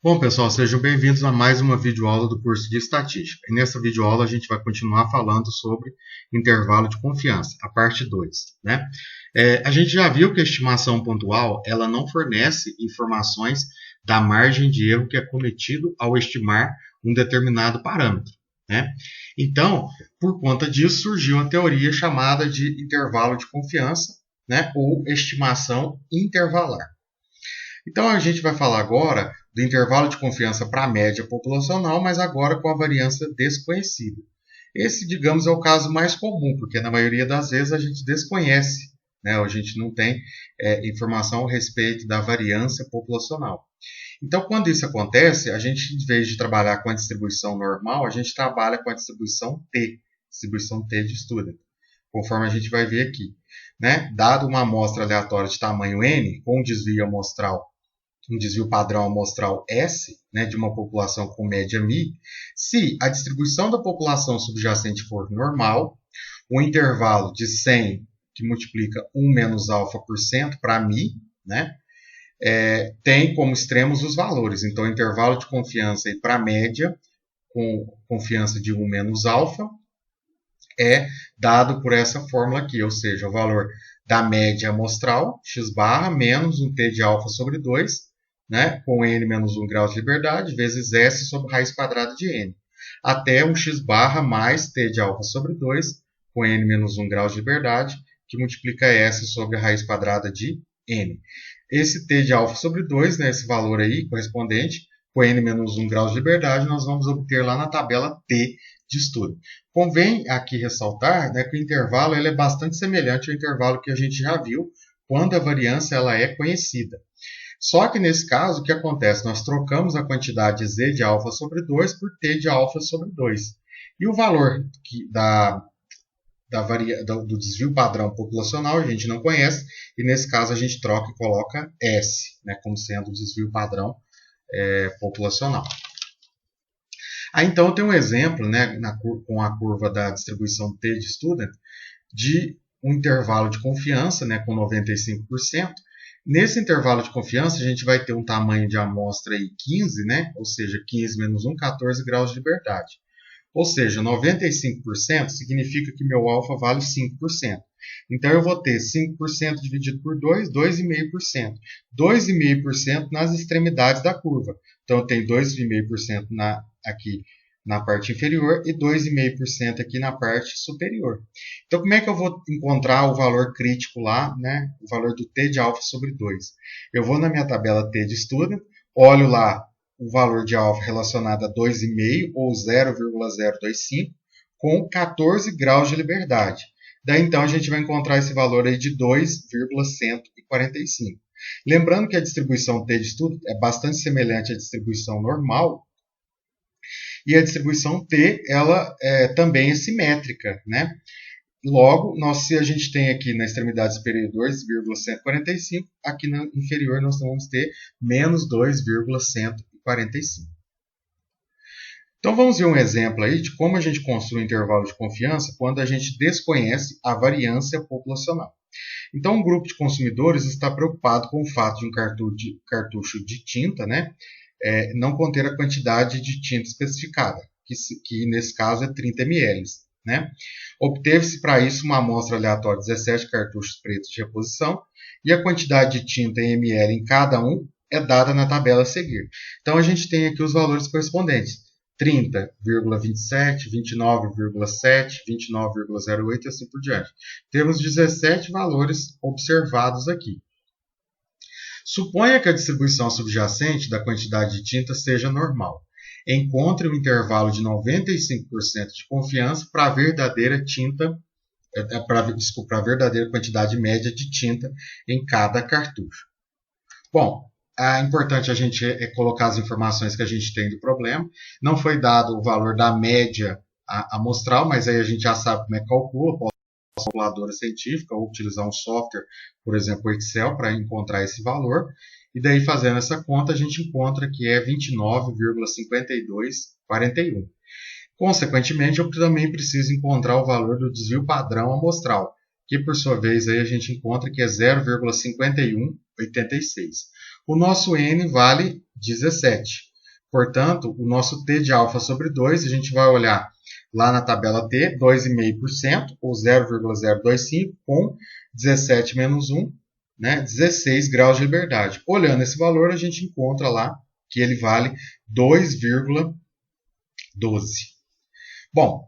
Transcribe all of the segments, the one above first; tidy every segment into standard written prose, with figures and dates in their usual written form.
Bom, pessoal, sejam bem-vindos a mais uma videoaula do curso de Estatística. E nessa videoaula a gente vai continuar falando sobre intervalo de confiança, a parte 2. Né? A gente já viu que a estimação pontual ela não fornece informações da margem de erro que é cometido ao estimar um determinado parâmetro. Né? Então, por conta disso, surgiu a teoria chamada de intervalo de confiança, né? Ou estimação intervalar. Então a gente vai falar agora do intervalo de confiança para a média populacional, mas agora com a variância desconhecida. Esse, digamos, é o caso mais comum, porque na maioria das vezes a gente desconhece, né? A gente não tem informação a respeito da variância populacional. Então, quando isso acontece, a gente, em vez de trabalhar com a distribuição normal, a gente trabalha com a distribuição T de student, conforme a gente vai ver aqui. Né? Dado uma amostra aleatória de tamanho n, com um desvio padrão amostral S, né, de uma população com média μ, se a distribuição da população subjacente for normal, o intervalo de 100, que multiplica 1 menos alfa por cento para μ, né, tem como extremos os valores. Então, o intervalo de confiança para a média, com confiança de 1 menos alfa, é dado por essa fórmula aqui, ou seja, o valor da média amostral, x barra, menos um t de alfa sobre 2, né, com n menos 1 grau de liberdade, vezes s sobre raiz quadrada de n, até um x barra mais t de alfa sobre 2, com n menos 1 grau de liberdade, que multiplica s sobre a raiz quadrada de n. Esse t de alfa sobre 2, né, esse valor aí correspondente, com n menos 1 grau de liberdade, nós vamos obter lá na tabela T de estudo. Convém aqui ressaltar, né, que o intervalo ele é bastante semelhante ao intervalo que a gente já viu quando a variância ela é conhecida. Só que nesse caso, o que acontece? Nós trocamos a quantidade z de alfa sobre 2 por t de alfa sobre 2. E o valor do desvio padrão populacional a gente não conhece, e nesse caso a gente troca e coloca S, né, como sendo o desvio padrão populacional. Aí então eu tenho um exemplo, né, com a curva da distribuição T de student, de um intervalo de confiança, né, com 95%. Nesse intervalo de confiança, a gente vai ter um tamanho de amostra aí 15, né? Ou seja, 15 menos 1, 14 graus de liberdade. Ou seja, 95% significa que meu alfa vale 5%. Então, eu vou ter 5% dividido por 2, 2,5%. 2,5% nas extremidades da curva. Então, eu tenho 2,5% aqui na parte inferior e 2,5% aqui na parte superior. Então, como é que eu vou encontrar o valor crítico lá, né? O valor do t de alfa sobre 2? Eu vou na minha tabela T de student, olho lá o valor de alfa relacionado a 2,5 ou 0,025 com 14 graus de liberdade. Daí, então, a gente vai encontrar esse valor aí de 2,145. Lembrando que a distribuição T de student é bastante semelhante à distribuição normal, e a distribuição T, ela também é simétrica, né? Logo, se a gente tem aqui na extremidade superior 2,145, aqui na inferior nós vamos ter menos 2,145. Então, vamos ver um exemplo aí de como a gente construi um intervalo de confiança quando a gente desconhece a variância populacional. Então, um grupo de consumidores está preocupado com o fato de um cartucho de tinta, né, não conter a quantidade de tinta especificada, que nesse caso é 30 ml. Né? Obteve-se para isso uma amostra aleatória de 17 cartuchos pretos de reposição e a quantidade de tinta em ml em cada um é dada na tabela a seguir. Então, a gente tem aqui os valores correspondentes. 30,27, 29,7, 29,08 e assim por diante. Temos 17 valores observados aqui. Suponha que a distribuição subjacente da quantidade de tinta seja normal. Encontre um intervalo de 95% de confiança para a verdadeira para a verdadeira quantidade média de tinta em cada cartucho. Bom, é importante a gente colocar as informações que a gente tem do problema. Não foi dado o valor da média amostral, mas aí a gente já sabe como é que calcula. Pode usar uma calculadora científica ou utilizar um software, por exemplo, o Excel, para encontrar esse valor. E daí, fazendo essa conta, a gente encontra que é 29,5241. Consequentemente, eu também preciso encontrar o valor do desvio padrão amostral, que por sua vez aí a gente encontra que é 0,5186. O nosso n vale 17. Portanto, o nosso T de alfa sobre 2, a gente vai olhar lá na tabela T, 2,5%, ou 0,025, com 17 menos 1, né, 16 graus de liberdade. Olhando esse valor, a gente encontra lá que ele vale 2,12. Bom,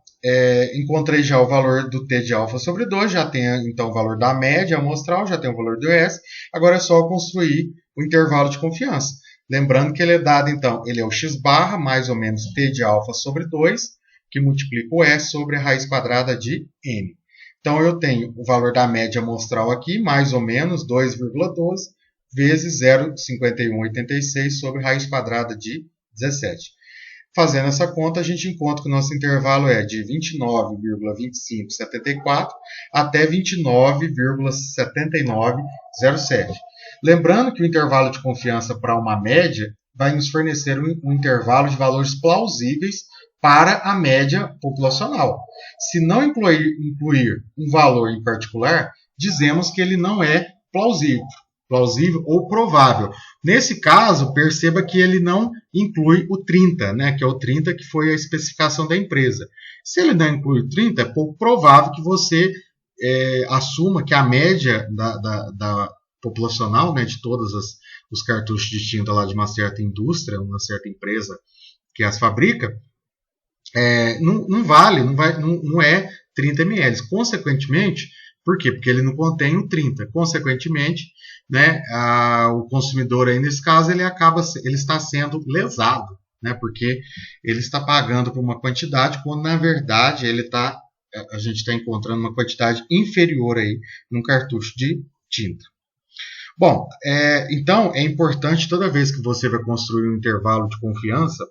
encontrei já o valor do T de alfa sobre 2, já tem então o valor da média amostral, já tem o valor do ES, agora é só construir o intervalo de confiança. Lembrando que ele é dado, então, ele é o x barra, mais ou menos T de alfa sobre 2, que multiplica o E sobre a raiz quadrada de N. Então, eu tenho o valor da média amostral aqui, mais ou menos 2,12, vezes 0,5186 sobre raiz quadrada de 17. Fazendo essa conta, a gente encontra que o nosso intervalo é de 29,2574 até 29,7907. Lembrando que o intervalo de confiança para uma média vai nos fornecer um intervalo de valores plausíveis para a média populacional. Se não incluir um valor em particular, dizemos que ele não é plausível ou provável. Nesse caso, perceba que ele não inclui o 30, né, que é o 30 que foi a especificação da empresa. Se ele não inclui o 30, é pouco provável que você assuma que a média da populacional, né, de todos os cartuchos de tinta lá de uma certa indústria, uma certa empresa que as fabrica, não é 30 ml. Consequentemente, por quê? Porque ele não contém o 30. Consequentemente, né, o consumidor aí nesse caso ele está sendo lesado, né, porque ele está pagando por uma quantidade quando na verdade a gente está encontrando uma quantidade inferior aí num cartucho de tinta. Bom, então é importante toda vez que você vai construir um intervalo de confiança,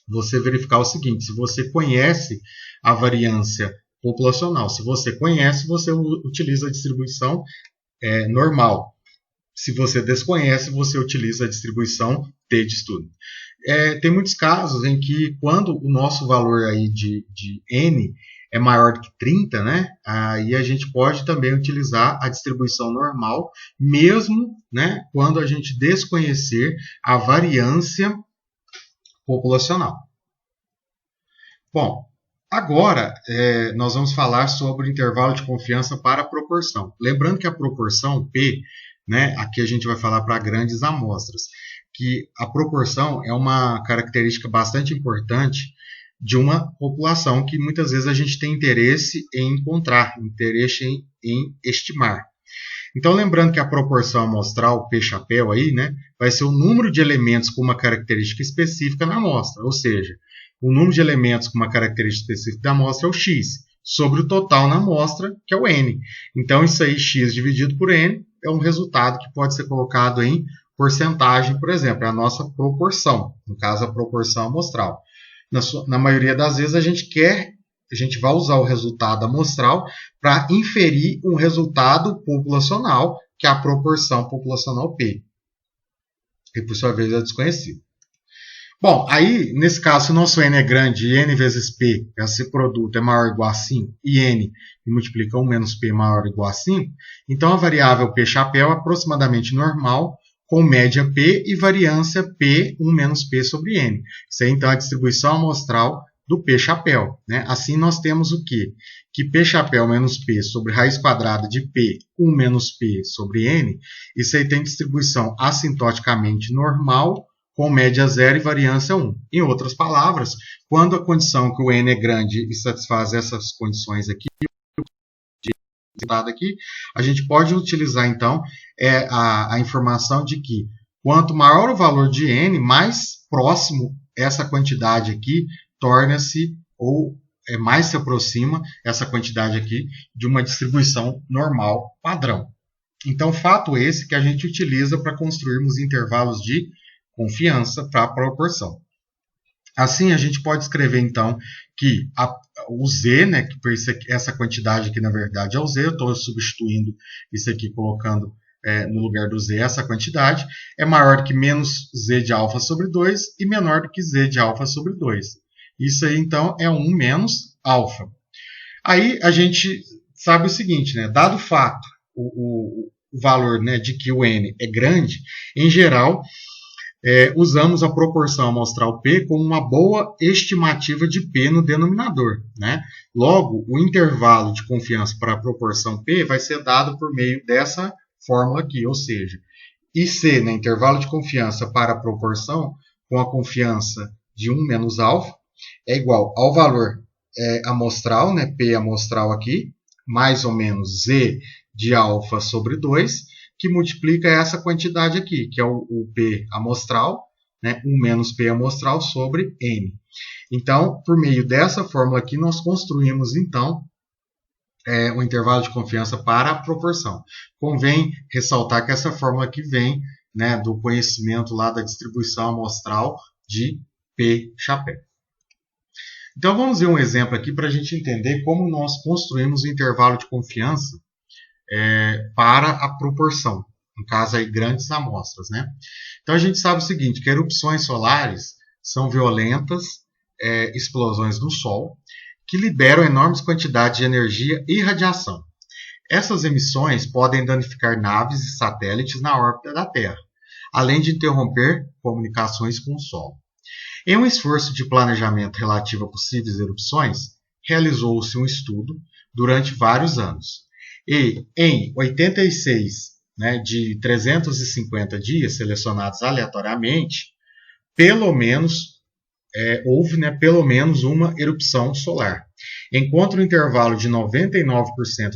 você verificar o seguinte: se você conhece a variância populacional, se você conhece, você utiliza a distribuição normal. Se você desconhece, você utiliza a distribuição T de estudo. Tem muitos casos em que quando o nosso valor aí de N é maior do que 30, né, aí a gente pode também utilizar a distribuição normal, mesmo, né, quando a gente desconhecer a variância populacional. Bom, agora nós vamos falar sobre o intervalo de confiança para a proporção. Lembrando que a proporção P, né, aqui a gente vai falar para grandes amostras, que a proporção é uma característica bastante importante de uma população que muitas vezes a gente tem interesse em encontrar, interesse em estimar. Então, lembrando que a proporção amostral P-chapéu aí, né, vai ser o número de elementos com uma característica específica na amostra, ou seja, o número de elementos com uma característica específica da amostra é o x, sobre o total na amostra, que é o n. Então, isso aí, x dividido por n, é um resultado que pode ser colocado em porcentagem, por exemplo, é a nossa proporção, no caso, a proporção amostral. Na maioria das vezes, a gente vai usar o resultado amostral para inferir um resultado populacional, que é a proporção populacional P, que por sua vez é desconhecido. Bom, aí, nesse caso, se o nosso N é grande e N vezes P, esse produto é maior ou igual a 5, e N multiplica 1 menos P maior ou igual a 5, então a variável P-chapéu é aproximadamente normal, com média P e variância P, 1 menos P sobre N. Isso aí, então, é a distribuição amostral do P-chapéu. Né? Assim, nós temos o quê? Que P-chapéu menos P sobre raiz quadrada de P, 1 menos P sobre N, isso aí tem distribuição assintoticamente normal, com média 0 e variância 1. Em outras palavras, quando a condição que o N é grande e satisfaz essas condições aqui, a gente pode utilizar, então, a informação de que quanto maior o valor de N, mais próximo essa quantidade aqui torna-se, ou mais se aproxima essa quantidade aqui de uma distribuição normal padrão. Então, fato esse que a gente utiliza para construirmos intervalos de confiança para a proporção. Assim, a gente pode escrever, então, que o Z, né, que essa quantidade aqui, na verdade, é o Z, eu estou substituindo isso aqui, colocando no lugar do Z essa quantidade, é maior do que menos Z de alfa sobre 2 e menor do que Z de alfa sobre 2. Isso aí, então, é 1 menos alfa. Aí, a gente sabe o seguinte, né, dado o fato, o valor, né, de que o N é grande, em geral, usamos a proporção amostral P como uma boa estimativa de P no denominador, né? Logo, o intervalo de confiança para a proporção P vai ser dado por meio dessa fórmula aqui, ou seja, IC, né, intervalo de confiança para a proporção com a confiança de 1 menos alfa, é igual ao valor amostral, né, P amostral aqui, mais ou menos Z de alfa sobre 2, que multiplica essa quantidade aqui, que é o P amostral, né, 1 menos P amostral sobre N. Então, por meio dessa fórmula aqui, nós construímos, então, o intervalo de confiança para a proporção. Convém ressaltar que essa fórmula aqui vem, né, do conhecimento lá da distribuição amostral de P chapéu. Então, vamos ver um exemplo aqui para a gente entender como nós construímos o intervalo de confiança para a proporção, no caso aí grandes amostras, né? Então a gente sabe o seguinte, que erupções solares são violentas explosões do Sol que liberam enormes quantidades de energia e radiação. Essas emissões podem danificar naves e satélites na órbita da Terra, além de interromper comunicações com o Sol. Em um esforço de planejamento relativo a possíveis erupções, realizou-se um estudo durante vários anos. E em 86 de 350 dias selecionados aleatoriamente, houve pelo menos uma erupção solar. Encontra um intervalo de 99%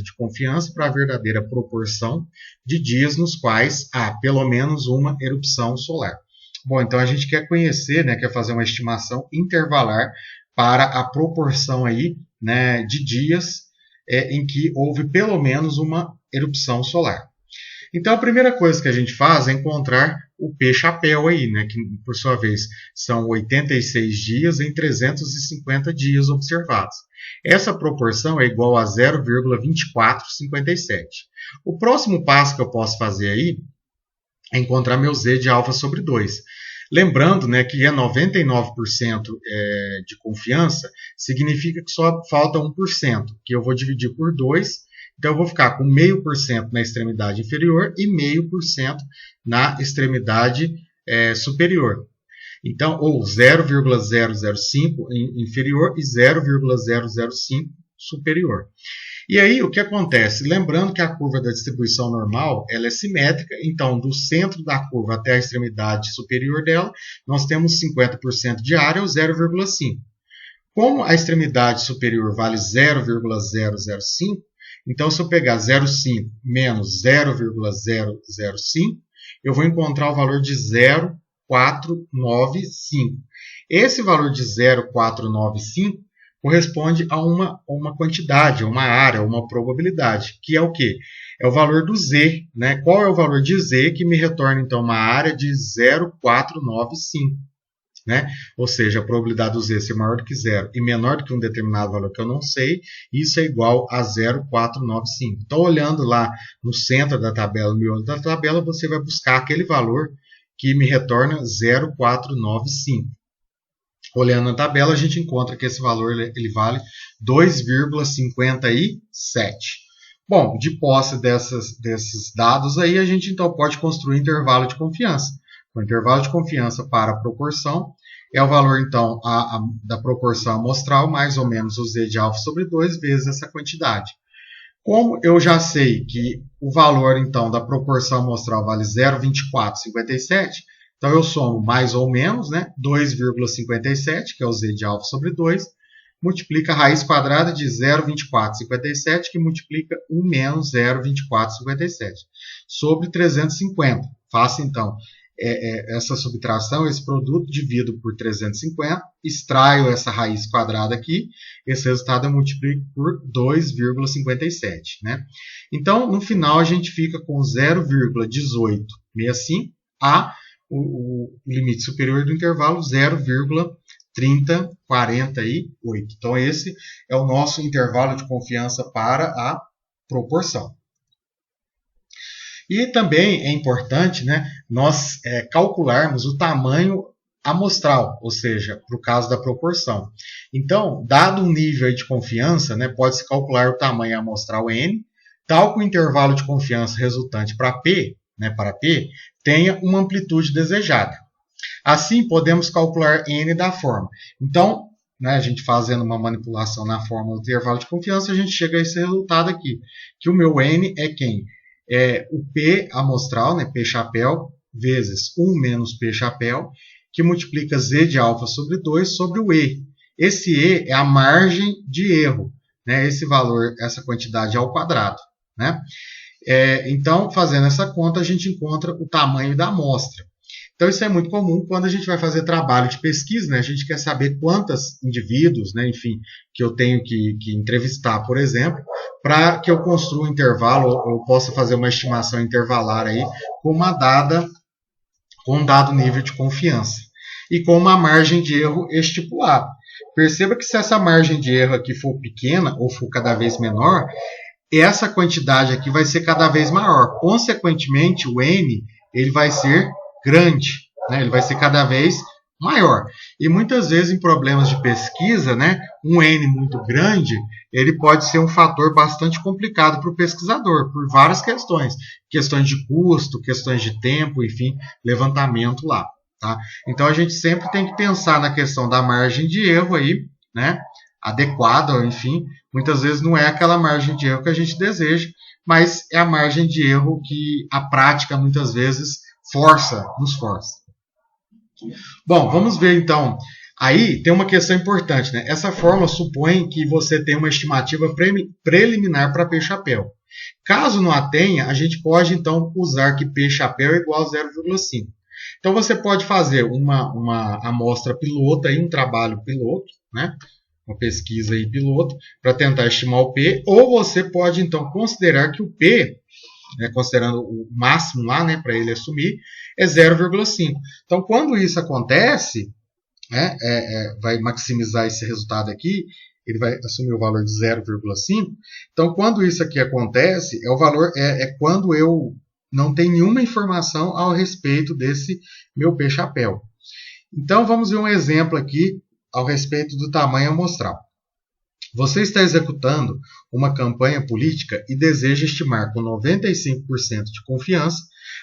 de confiança para a verdadeira proporção de dias nos quais há pelo menos uma erupção solar. Bom, então a gente quer conhecer, quer fazer uma estimação intervalar para a proporção aí, de dias em que houve pelo menos uma erupção solar. Então a primeira coisa que a gente faz é encontrar o P chapéu aí, que por sua vez são 86 dias em 350 dias observados. Essa proporção é igual a 0,2457. O próximo passo que eu posso fazer aí é encontrar meu Z de alfa sobre 2. Lembrando que é 99% de confiança, significa que só falta 1%, que eu vou dividir por 2, então eu vou ficar com 0,5% na extremidade inferior e 0,5% na extremidade superior. Então, ou 0,005 inferior e 0,005 superior. E aí, o que acontece? Lembrando que a curva da distribuição normal ela é simétrica, então, do centro da curva até a extremidade superior dela, nós temos 50% de área, ou 0,5. Como a extremidade superior vale 0,005, então, se eu pegar 0,5 menos 0,005, eu vou encontrar o valor de 0,495. Esse valor de 0,495 corresponde a uma quantidade, uma área, uma probabilidade, que é o quê? É o valor do Z. Qual é o valor de Z que me retorna, então, uma área de 0,495? Ou seja, a probabilidade do Z ser maior do que 0 e menor do que um determinado valor que eu não sei, isso é igual a 0,495. Então, olhando lá no centro da tabela, no miolo da tabela, você vai buscar aquele valor que me retorna 0,495. Olhando na tabela, a gente encontra que esse valor ele vale 2,57. Bom, de posse desses dados aí, a gente então pode construir intervalo de confiança. O intervalo de confiança para a proporção é o valor, então, da proporção amostral, mais ou menos o Z de alfa sobre 2 vezes essa quantidade. Como eu já sei que o valor, então, da proporção amostral vale 0,2457, então eu somo mais ou menos 2,57, que é o Z de alfa sobre 2, multiplica a raiz quadrada de 0,2457, que multiplica 1 menos 0,2457, sobre 350. Faço, então, essa subtração, esse produto, divido por 350, extraio essa raiz quadrada aqui, esse resultado eu multiplico por 2,57. Então, no final, a gente fica com 0,1865 a o limite superior do intervalo 0,3048. Então, esse é o nosso intervalo de confiança para a proporção. E também é importante nós calcularmos o tamanho amostral, ou seja, para o caso da proporção. Então, dado um nível de confiança, pode-se calcular o tamanho amostral N, tal que o intervalo de confiança resultante para P tenha uma amplitude desejada. Assim, podemos calcular N da forma. Então, né, a gente fazendo uma manipulação na fórmula do intervalo de confiança, a gente chega a esse resultado aqui, que o meu N é quem? É o P amostral, né, P chapéu, vezes 1 menos P chapéu, que multiplica Z de alfa sobre 2 sobre o E. Esse E é a margem de erro, né, esse valor, essa quantidade ao quadrado, né? Então, fazendo essa conta, a gente encontra o tamanho da amostra. Então, isso é muito comum quando a gente vai fazer trabalho de pesquisa, né? A gente quer saber quantos indivíduos, né, enfim, que eu tenho que entrevistar, por exemplo, para que eu construa um intervalo, ou possa fazer uma estimação intervalar aí com com um dado nível de confiança e com uma margem de erro estipulada. Perceba que se essa margem de erro aqui for pequena ou for cada vez menor, essa quantidade aqui vai ser cada vez maior. Consequentemente, o N ele vai ser grande, né? Ele vai ser cada vez maior. E muitas vezes em problemas de pesquisa, né, um N muito grande, ele pode ser um fator bastante complicado para o pesquisador, por várias questões. Questões de custo, questões de tempo, enfim, levantamento lá. Tá? Então a gente sempre tem que pensar na questão da margem de erro aí, né, adequada, enfim, muitas vezes não é aquela margem de erro que a gente deseja, mas é a margem de erro que a prática muitas vezes nos força. Bom, vamos ver então. Aí tem uma questão importante, né? Essa fórmula supõe que você tem uma estimativa preliminar para P chapéu. Caso não a tenha, a gente pode então usar que P chapéu é igual a 0,5. Então você pode fazer uma amostra piloto, aí, um trabalho piloto, né? Uma pesquisa aí piloto, para tentar estimar o P, ou você pode então considerar que o P, né, considerando o máximo lá, né, para ele assumir, é 0,5. Então, quando isso acontece, né, vai maximizar esse resultado aqui, ele vai assumir o valor de 0,5. Então, quando isso aqui acontece, o valor é quando eu não tenho nenhuma informação ao respeito desse meu P chapéu. Então, vamos ver um exemplo aqui ao respeito do tamanho amostral. Você está executando uma campanha política e deseja estimar com 95% de confiança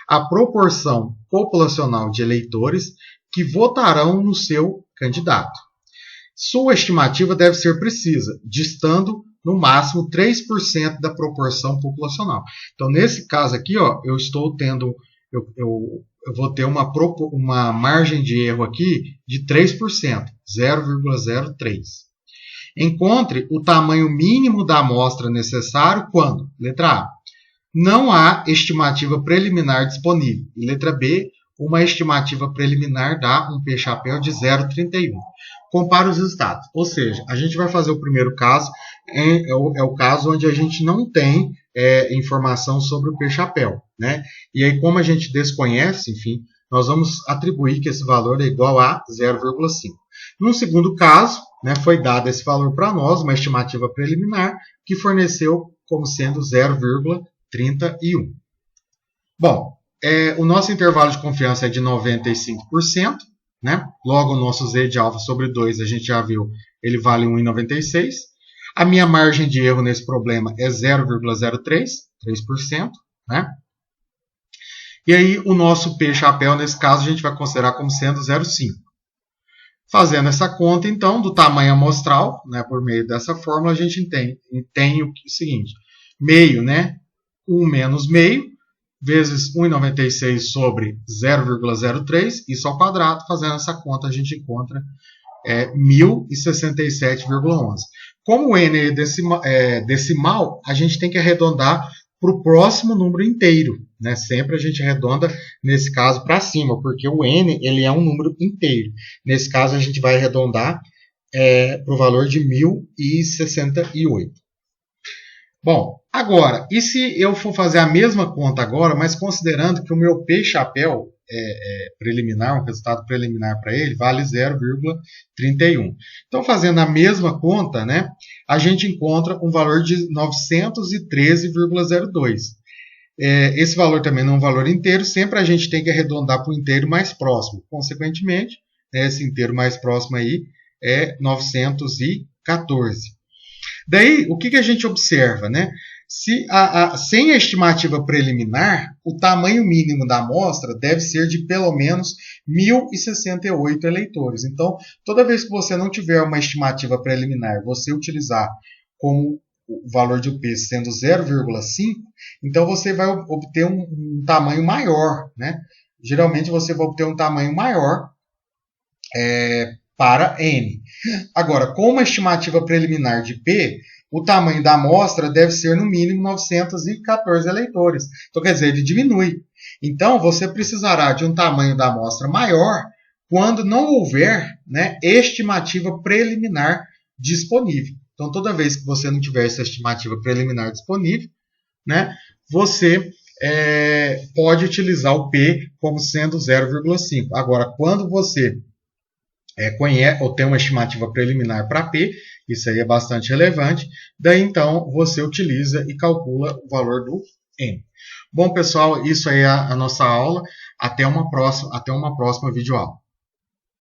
a proporção populacional de eleitores que votarão no seu candidato. Sua estimativa deve ser precisa, distando no máximo 3% da proporção populacional. Então, nesse caso aqui, ó, eu vou ter uma margem de erro aqui de 3%, 0,03. Encontre o tamanho mínimo da amostra necessário quando, letra A, não há estimativa preliminar disponível, e letra B, uma estimativa preliminar dá um P chapéu de 0,31. Compare os resultados. Ou seja, a gente vai fazer o primeiro caso, é o caso onde a gente não tem informação sobre o P chapéu, né? E aí, como a gente desconhece, enfim, nós vamos atribuir que esse valor é igual a 0,5. No segundo caso, né, foi dado esse valor para nós, uma estimativa preliminar, que forneceu como sendo 0,31. Bom, o nosso intervalo de confiança é de 95%, né? Logo, o nosso Z de alfa sobre 2, a gente já viu, ele vale 1,96. A minha margem de erro nesse problema é 0,03, 3%, né? E aí, o nosso P chapéu, nesse caso, a gente vai considerar como sendo 0,5. Fazendo essa conta, então, do tamanho amostral, né, por meio dessa fórmula, a gente tem o seguinte, meio, né, 1 menos meio, vezes 1,96 sobre 0,03, isso ao quadrado. Fazendo essa conta, a gente encontra 1067,11. Como o N é decimal, a gente tem que arredondar para o próximo número inteiro, né? Sempre a gente arredonda, nesse caso, para cima, porque o N ele é um número inteiro. Nesse caso, a gente vai arredondar para o valor de 1068. Bom, agora, e se eu for fazer a mesma conta agora, mas considerando que o meu P chapéu preliminar, um resultado preliminar para ele, vale 0,31. Então, fazendo a mesma conta, né, a gente encontra um valor de 913,02. Esse valor também não é um valor inteiro, sempre a gente tem que arredondar para o inteiro mais próximo. Consequentemente, né, esse inteiro mais próximo aí é 914. Daí, o que a gente observa, né? Sem a estimativa preliminar, o tamanho mínimo da amostra deve ser de pelo menos 1.068 eleitores. Então, toda vez que você não tiver uma estimativa preliminar, você utilizar como o valor de UP sendo 0,5, então você vai obter um tamanho maior, né? Geralmente você vai obter um tamanho maior para N. Agora, com uma estimativa preliminar de P, o tamanho da amostra deve ser no mínimo 914 eleitores. Então, quer dizer, ele diminui. Então, você precisará de um tamanho da amostra maior quando não houver, né, estimativa preliminar disponível. Então, toda vez que você não tiver essa estimativa preliminar disponível, né, você pode utilizar o P como sendo 0,5. Agora, quando você conhece ou tem uma estimativa preliminar para P, isso aí é bastante relevante, daí então você utiliza e calcula o valor do N. Bom, pessoal, isso aí é a nossa aula. Até uma próxima videoaula.